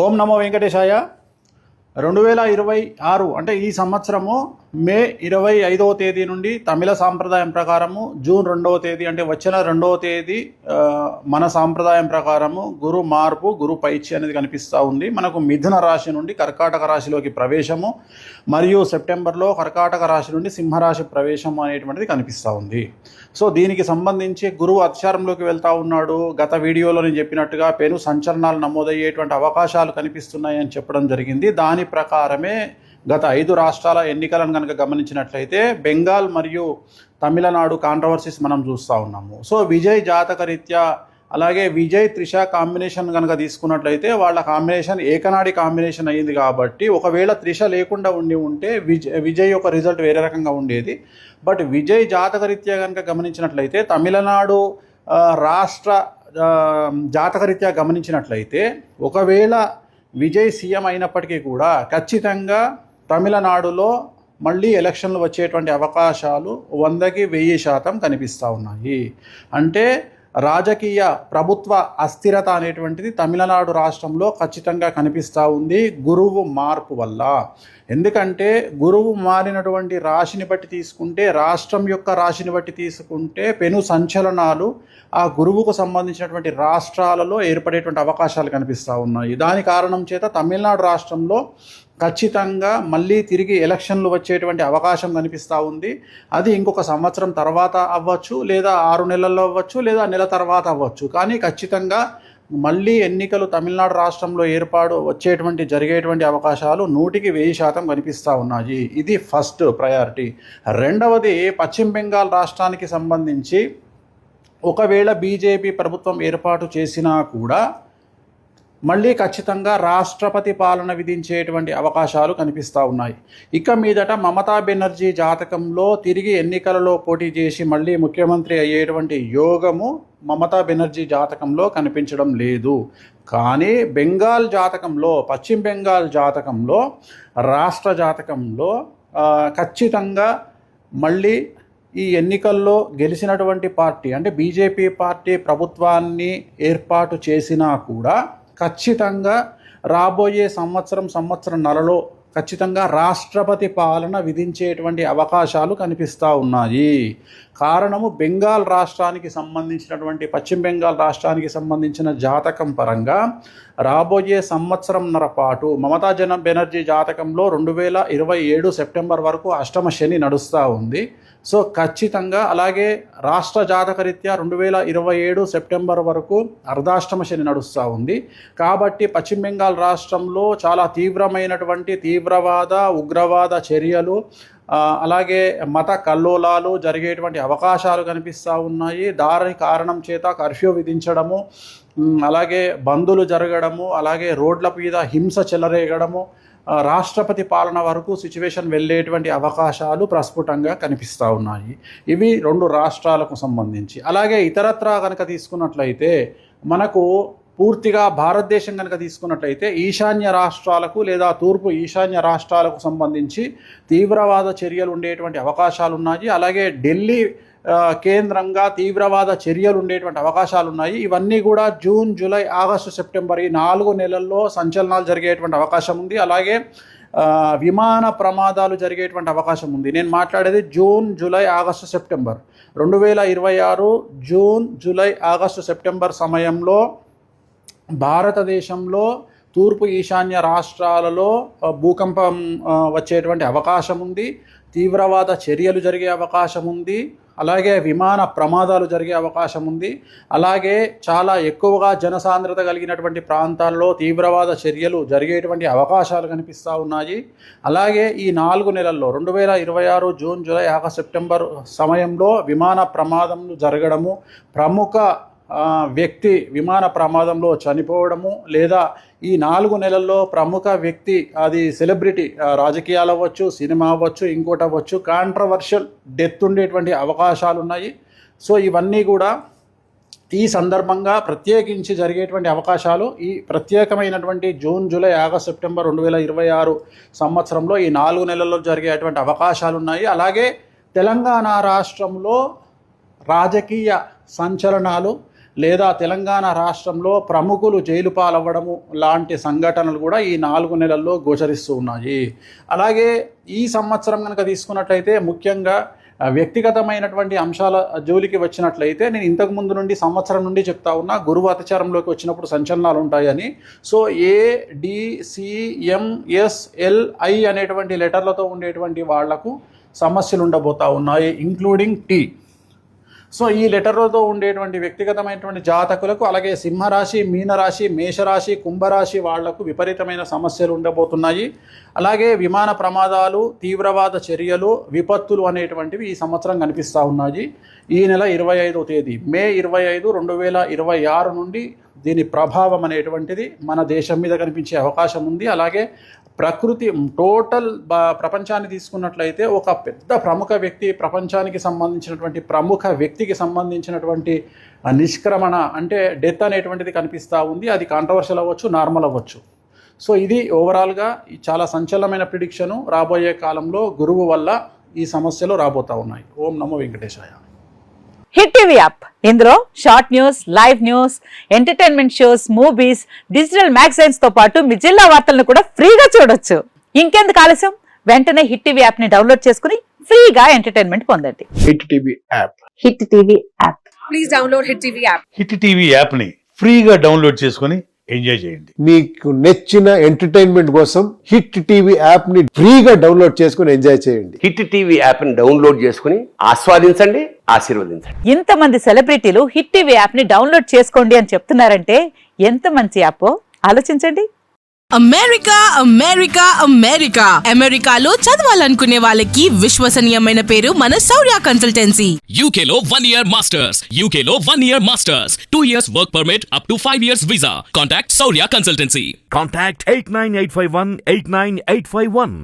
ఓం నమో వెంకటేశాయ. 2026 అంటే ఈ సంవత్సరము మే 25వ తేదీ నుండి తమిళ సాంప్రదాయం ప్రకారము జూన్ 2వ తేదీ అంటే వచ్చిన 2వ తేదీ మన సాంప్రదాయం ప్రకారము గురు మార్పు గురు పైచి అనేది కనిపిస్తూ ఉంది. మనకు మిథున రాశి నుండి కర్కాటక రాశిలోకి ప్రవేశము మరియు సెప్టెంబర్లో కర్కాటక రాశి నుండి సింహరాశి ప్రవేశం అనేటువంటిది కనిపిస్తూ ఉంది. సో దీనికి సంబంధించి గురువు అతిచారంలోకి వెళ్తూ ఉన్నాడు. గత వీడియోలో నేను చెప్పినట్టుగా పెను సంచలనాలు నమోదయ్యేటువంటి అవకాశాలు కనిపిస్తున్నాయని చెప్పడం జరిగింది. దాని ప్రకారమే గత 5 రాష్ట్రాల ఎన్నికలను కనుక గమనించినట్లయితే బెంగాల్ మరియు తమిళనాడు కాంట్రవర్సీస్ మనం చూస్తూ ఉన్నాము. సో విజయ్ జాతకరీత్యా అలాగే విజయ్ త్రిష కాంబినేషన్ కనుక తీసుకున్నట్లయితే వాళ్ళ కాంబినేషన్ ఏకనాడి కాంబినేషన్ అయ్యింది. కాబట్టి ఒకవేళ త్రిష లేకుండా ఉంటే విజయ్ యొక్క రిజల్ట్ వేరే రకంగా ఉండేది. బట్ విజయ్ జాతకరీత్యా కనుక గమనించినట్లయితే తమిళనాడు రాష్ట్ర జాతకరీత్యా గమనించినట్లయితే ఒకవేళ విజయ్ సీఎం అయినప్పటికీ కూడా ఖచ్చితంగా తమిళనాడులో మళ్ళీ ఎలక్షన్లు వచ్చేటువంటి అవకాశాలు 100కి 1000% కనిపిస్తూ ఉన్నాయి. అంటే రాజకీయ ప్రభుత్వ అస్థిరత అనేటువంటిది తమిళనాడు రాష్ట్రంలో ఖచ్చితంగా కనిపిస్తూ ఉంది గురువు మార్పు వల్ల. ఎందుకంటే గురువు మారినటువంటి రాశిని బట్టి తీసుకుంటే, రాష్ట్రం యొక్క రాశిని బట్టి తీసుకుంటే పెను సంచలనాలు ఆ గురువుకు సంబంధించినటువంటి రాష్ట్రాలలో ఏర్పడేటువంటి అవకాశాలు కనిపిస్తూ ఉన్నాయి. దాని కారణం చేత తమిళనాడు రాష్ట్రంలో ఖచ్చితంగా మళ్ళీ తిరిగి ఎలక్షన్లు వచ్చేటువంటి అవకాశం కనిపిస్తూ ఉంది. అది ఇంకొక సంవత్సరం తర్వాత అవ్వచ్చు, లేదా 6 నెలల్లో అవ్వచ్చు, లేదా నెల తర్వాత అవ్వచ్చు. కానీ ఖచ్చితంగా మళ్ళీ ఎన్నికలు తమిళనాడు రాష్ట్రంలో జరిగేటువంటి అవకాశాలు 100కి 1000% కనిపిస్తూ ఉన్నాయి. ఇది ఫస్ట్ ప్రయారిటీ. రెండవది, పశ్చిమ బెంగాల్ రాష్ట్రానికి సంబంధించి ఒకవేళ బీజేపీ ప్రభుత్వం ఏర్పాటు చేసినా కూడా మళ్ళీ ఖచ్చితంగా రాష్ట్రపతి పాలన విధించేటువంటి అవకాశాలు కనిపిస్తూ ఉన్నాయి. ఇక మీదట మమతా బెనర్జీ జాతకంలో తిరిగి ఎన్నికలలో పోటీ చేసి మళ్ళీ ముఖ్యమంత్రి అయ్యేటువంటి యోగము మమతా బెనర్జీ జాతకంలో కనిపించడం లేదు. కానీ బెంగాల్ జాతకంలో, పశ్చిమ బెంగాల్ జాతకంలో, రాష్ట్ర జాతకంలో ఖచ్చితంగా మళ్ళీ ఈ ఎన్నికల్లో గెలిచినటువంటి పార్టీ అంటే బీజేపీ పార్టీ ప్రభుత్వాన్ని ఏర్పాటు చేసినా కూడా ఖచ్చితంగా రాబోయే సంవత్సరంన్నరలో ఖచ్చితంగా రాష్ట్రపతి పాలన విధించేటువంటి అవకాశాలు కనిపిస్తూ ఉన్నాయి. కారణము బెంగాల్ రాష్ట్రానికి సంబంధించినటువంటి పశ్చిమ బెంగాల్ రాష్ట్రానికి సంబంధించిన జాతకం పరంగా రాబోయే సంవత్సరంన్నర పాటు మమతా బెనర్జీ జాతకంలో 2027 సెప్టెంబర్ వరకు అష్టమ శని నడుస్తూ ఉంది. సో ఖచ్చితంగా అలాగే రాష్ట్ర జాతకరీత్యా 2027 సెప్టెంబర్ వరకు అర్ధాష్టమ శని నడుస్తూ ఉంది. కాబట్టి పశ్చిమ బెంగాల్ రాష్ట్రంలో చాలా తీవ్రమైనటువంటి తీవ్రవాద ఉగ్రవాద చర్యలు అలాగే మత కల్లోలాలు జరిగేటువంటి అవకాశాలు కనిపిస్తూ ఉన్నాయి. దాని కారణం చేత కర్ఫ్యూ విధించడము, అలాగే బందులు జరగడము, అలాగే రోడ్ల మీద హింస చెలరేగడము, రాష్ట్రపతి పాలన వరకు సిచ్యువేషన్ వెళ్ళేటువంటి అవకాశాలు ప్రస్ఫుటంగా కనిపిస్తూ ఉన్నాయి. ఇవి 2 రాష్ట్రాలకు సంబంధించి. అలాగే ఇతరత్రా కనుక తీసుకున్నట్లయితే మనకు పూర్తిగా భారతదేశం కనుక తీసుకున్నట్లయితే ఈశాన్య రాష్ట్రాలకు లేదా తూర్పు ఈశాన్య రాష్ట్రాలకు సంబంధించి తీవ్రవాద చర్యలు ఉండేటువంటి అవకాశాలు ఉన్నాయి. అలాగే ఢిల్లీ కేంద్రంగా తీవ్రవాద చర్యలు ఉండేటువంటి అవకాశాలు ఉన్నాయి. ఇవన్నీ కూడా జూన్, జూలై, ఆగస్టు, సెప్టెంబర్ ఈ 4 నెలల్లో సంచలనాలు జరిగేటువంటి అవకాశం ఉంది. అలాగే విమాన ప్రమాదాలు జరిగేటువంటి అవకాశం ఉంది. నేను మాట్లాడేది June, July, August, September 2026 June, July, August, September సమయంలో భారతదేశంలో తూర్పు ఈశాన్య రాష్ట్రాలలో భూకంపం వచ్చేటువంటి అవకాశం ఉంది. తీవ్రవాద చర్యలు జరిగే అవకాశం ఉంది. అలాగే విమాన ప్రమాదాలు జరిగే అవకాశం ఉంది. అలాగే చాలా ఎక్కువగా జనసాంద్రత కలిగినటువంటి ప్రాంతాల్లో తీవ్రవాద చర్యలు జరిగేటువంటి అవకాశాలు కనిపిస్తూ ఉన్నాయి. అలాగే ఈ 4 నెలల్లో 2026 జూన్, జూలై, ఆగస్టు, సెప్టెంబర్ సమయంలో విమాన ప్రమాదములు జరగడము, ప్రముఖ వ్యక్తి విమాన ప్రమాదంలో చనిపోవడము, లేదా ఈ 4 నెలల్లో ప్రముఖ వ్యక్తి, అది సెలబ్రిటీ, రాజకీయాలు అవ్వచ్చు, సినిమా అవ్వచ్చు, ఇంకోటి అవ్వచ్చు, కాంట్రవర్షియల్ డెత్ ఉండేటువంటి అవకాశాలు ఉన్నాయి. సో ఇవన్నీ కూడా ఈ సందర్భంగా ప్రత్యేకించి జరిగేటువంటి అవకాశాలు ఈ ప్రత్యేకమైనటువంటి జూన్, జూలై, ఆగస్టు, సెప్టెంబర్ 2026 సంవత్సరంలో ఈ 4 నెలల్లో జరిగేటువంటి అవకాశాలు ఉన్నాయి. అలాగే తెలంగాణ రాష్ట్రంలో రాజకీయ సంచలనాలు లేదా తెలంగాణ రాష్ట్రంలో ప్రముఖులు జైలు పాలవ్వడము లాంటి సంఘటనలు కూడా ఈ 4 నెలల్లో గోచరిస్తూ ఉన్నాయి. అలాగే ఈ సంవత్సరం కనుక తీసుకున్నట్లయితే ముఖ్యంగా వ్యక్తిగతమైనటువంటి అంశాల జోలికి వచ్చినట్లయితే నేను ఇంతకు ముందు నుండి సంవత్సరం నుండి చెప్తా ఉన్నా, గురువు అతిచారంలోకి వచ్చినప్పుడు సంచలనాలు ఉంటాయని. సో ADCMSLI అనేటువంటి లెటర్లతో ఉండేటువంటి వాళ్లకు సమస్యలు ఉండబోతా ఉన్నాయి, ఇంక్లూడింగ్ T. సో ఈ లెటర్లతో ఉండేటువంటి వ్యక్తిగతమైనటువంటి జాతకులకు, అలాగే సింహరాశి, మీనరాశి, మేషరాశి, కుంభరాశి వాళ్లకు విపరీతమైన సమస్యలు ఉండబోతున్నాయి. అలాగే విమాన ప్రమాదాలు, తీవ్రవాద చర్యలు, విపత్తులు అనేటువంటివి ఈ సంవత్సరం కనిపిస్తూ ఉన్నాయి. ఈ నెల 25వ తేదీ మే 25, 2026 నుండి దీని ప్రభావం అనేటువంటిది మన దేశం మీద కనిపించే అవకాశం ఉంది. అలాగే ప్రకృతి టోటల్ ప్రపంచాన్ని తీసుకున్నట్లయితే ఒక పెద్ద ప్రముఖ వ్యక్తి, ప్రపంచానికి సంబంధించినటువంటి ప్రముఖ వ్యక్తికి సంబంధించినటువంటి నిష్క్రమణ అంటే డెత్ అనేటువంటిది కనిపిస్తూ ఉంది. అది కాంట్రవర్షియల్ అవ్వచ్చు, నార్మల్ అవ్వచ్చు. సో ఇది ఓవరాల్గా చాలా సంచలనమైన ప్రిడిక్షను. రాబోయే కాలంలో గురువు వల్ల ఈ సమస్యలు రాబోతూ ఉన్నాయి. ఓం నమో వెంకటేశాయ. హిట్ టీవీ యాప్, ఇందులో short news, live news, entertainment shows, movies, digital magazines తో పాటు మీ జిల్లా వార్తలను కూడా ఫ్రీగా చూడొచ్చు. ఇంకెందుకు ఆలస్యం, వెంటనే హిట్ టీవీ యాప్ ని డౌన్లోడ్ చేసుకుని ఫ్రీగా ఎంటర్టైన్మెంట్ పొందండి. Hit TV app. Hit TV app. Please download hit TV app. Hit TV app ని ఫ్రీగా డౌన్లోడ్ చేసుకుని ఎంజాయ్ చేయండి. మీకు నచ్చిన ఎంటర్టైన్మెంట్ కోసం హిట్ టీవీ యాప్ ని ఫ్రీగా డౌన్లోడ్ చేసుకుని ఎంజాయ్ చేయండి. హిట్ టీవీ యాప్ ని డౌన్లోడ్ చేసుకుని ఆస్వాదించండి, ఆశీర్వదించండి. ఇంతమంది సెలబ్రిటీలు హిట్ టీవీ యాప్ ని డౌన్లోడ్ చేసుకోండి అని చెప్తున్నారంటే ఎంత మంచి యాప్ ఆలోచించండి. అమెరికా అమెరికా అమెరికా అమెరికాలో చదవాలనుకునే వాళ్ళకి విశ్వసనీయమైన పేరు మన శౌర్య కన్సల్టెన్సీ. UK లో 1 year masters. UK లో 1 year masters. 2 years work permit up to 5 years visa. Contact Saurya Consultancy. Contact 89851 89851.